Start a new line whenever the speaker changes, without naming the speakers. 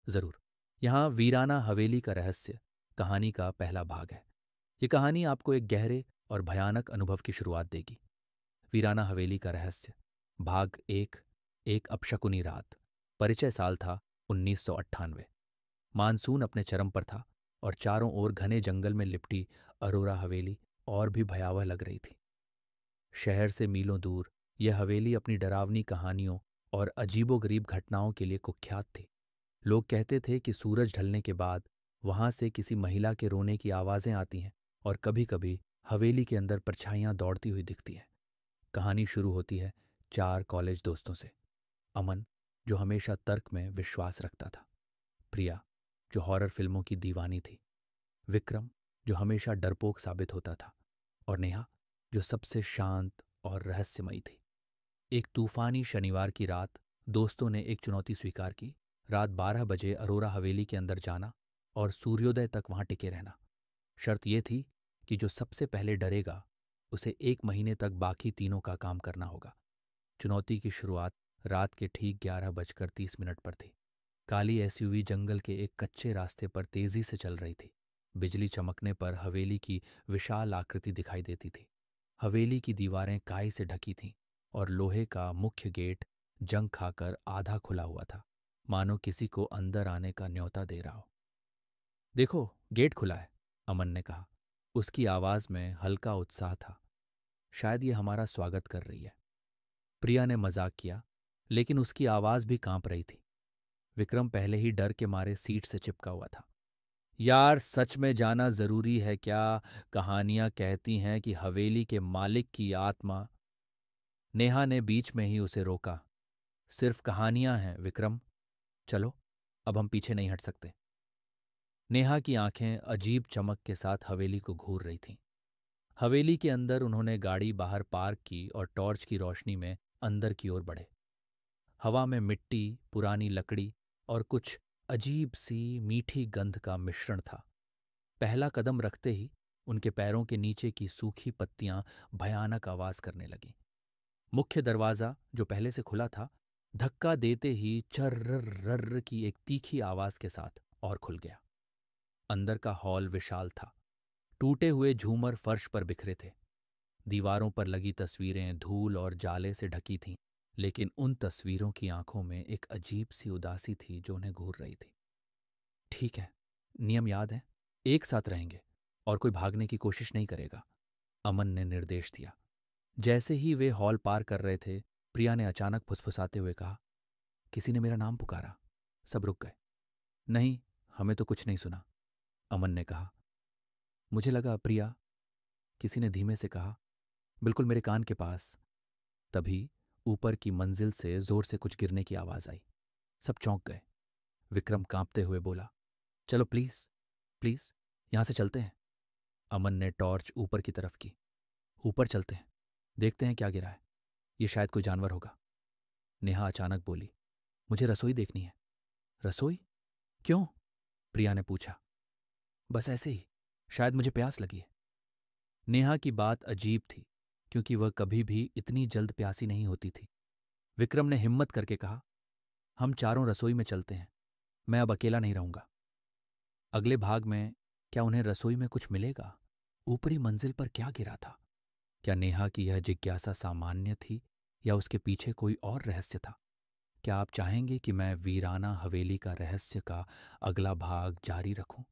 जरूर। यहाँ वीराना हवेली का रहस्य कहानी का पहला भाग है। ये कहानी आपको एक गहरे और भयानक अनुभव की शुरुआत देगी। वीराना हवेली का रहस्य, भाग एक। एक अपशकुनी रात। परिचय साल था 1998। मानसून अपने चरम पर था और चारों ओर घने जंगल में लिपटी अरोरा हवेली और भी भयावह लग रही थी। शहर से मीलों दूर यह हवेली अपनी डरावनी कहानियों और अजीबोगरीब घटनाओं के लिए कुख्यात थी। लोग कहते थे कि सूरज ढलने के बाद वहां से किसी महिला के रोने की आवाजें आती हैं और कभी कभी हवेली के अंदर परछाइयां दौड़ती हुई दिखती हैं। कहानी शुरू होती है चार कॉलेज दोस्तों से। अमन, जो हमेशा तर्क में विश्वास रखता था। प्रिया, जो हॉरर फिल्मों की दीवानी थी। विक्रम, जो हमेशा डरपोक साबित होता था। और नेहा, जो सबसे शांत और रहस्यमयी थी। एक तूफानी शनिवार की रात दोस्तों ने एक चुनौती स्वीकार की। रात 12 बजे अरोरा हवेली के अंदर जाना और सूर्योदय तक वहां टिके रहना। शर्त यह थी कि जो सबसे पहले डरेगा उसे 1 महीने तक बाकी तीनों का काम करना होगा। चुनौती की शुरुआत रात के ठीक 11 बजकर 30 मिनट पर थी। काली एसयूवी जंगल के एक कच्चे रास्ते पर तेजी से चल रही थी। बिजली चमकने पर हवेली की विशाल आकृति दिखाई देती थी। हवेली की दीवारें काई से ढकी थीं और लोहे का मुख्य गेट जंग खाकर आधा खुला हुआ था, मानो किसी को अंदर आने का न्योता दे रहा हो। देखो, गेट खुला है, अमन ने कहा। उसकी आवाज में हल्का उत्साह था। शायद ये हमारा स्वागत कर रही है। प्रिया ने मजाक किया, लेकिन उसकी आवाज भी कांप रही थी। विक्रम पहले ही डर के मारे सीट से चिपका हुआ था। यार, सच में जाना जरूरी है क्या? कहानियां कहती हैं कि हवेली के मालिक की आत्मा। नेहा ने बीच में ही उसे रोका। सिर्फ कहानियां हैं विक्रम। चलो, अब हम पीछे नहीं हट सकते। नेहा की आंखें अजीब चमक के साथ हवेली को घूर रही थीं। हवेली के अंदर उन्होंने गाड़ी बाहर पार्क की और टॉर्च की रोशनी में अंदर की ओर बढ़े। हवा में मिट्टी, पुरानी लकड़ी और कुछ अजीब सी मीठी गंध का मिश्रण था। पहला कदम रखते ही उनके पैरों के नीचे की सूखी पत्तियां भयानक आवाज करने लगीं। मुख्य दरवाजा, जो पहले से खुला था, धक्का देते ही चर्र की एक तीखी आवाज के साथ और खुल गया। अंदर का हॉल विशाल था। टूटे हुए झूमर फर्श पर बिखरे थे। दीवारों पर लगी तस्वीरें धूल और जाले से ढकी थीं, लेकिन उन तस्वीरों की आंखों में एक अजीब सी उदासी थी जो उन्हें घूर रही थी। ठीक है, नियम याद है। एक साथ रहेंगे और कोई भागने की कोशिश नहीं करेगा, अमन ने निर्देश दिया। जैसे ही वे हॉल पार कर रहे थे, प्रिया ने अचानक फुसफुसाते हुए कहा, किसी ने मेरा नाम पुकारा। सब रुक गए। नहीं, हमें तो कुछ नहीं सुना, अमन ने कहा। मुझे लगा, प्रिया, किसी ने धीमे से कहा, बिल्कुल मेरे कान के पास। तभी ऊपर की मंजिल से जोर से कुछ गिरने की आवाज आई। सब चौंक गए। विक्रम कांपते हुए बोला, चलो प्लीज, प्लीज, यहां से चलते हैं। अमन ने टॉर्च ऊपर की तरफ की। ऊपर चलते हैं, देखते हैं क्या गिरा है। ये शायद कोई जानवर होगा। नेहा अचानक बोली, मुझे रसोई देखनी है। रसोई? क्यों? प्रिया ने पूछा। बस ऐसे ही, शायद मुझे प्यास लगी है। नेहा की बात अजीब थी, क्योंकि वह कभी भी इतनी जल्द प्यासी नहीं होती थी। विक्रम ने हिम्मत करके कहा, हम चारों रसोई में चलते हैं। मैं अब अकेला नहीं रहूंगा। अगले भाग में क्या उन्हें रसोई में कुछ मिलेगा? ऊपरी मंजिल पर क्या गिरा था? क्या नेहा की यह जिज्ञासा सामान्य थी या उसके पीछे कोई और रहस्य था? क्या आप चाहेंगे कि मैं वीराना हवेली का रहस्य का अगला भाग जारी रखूं?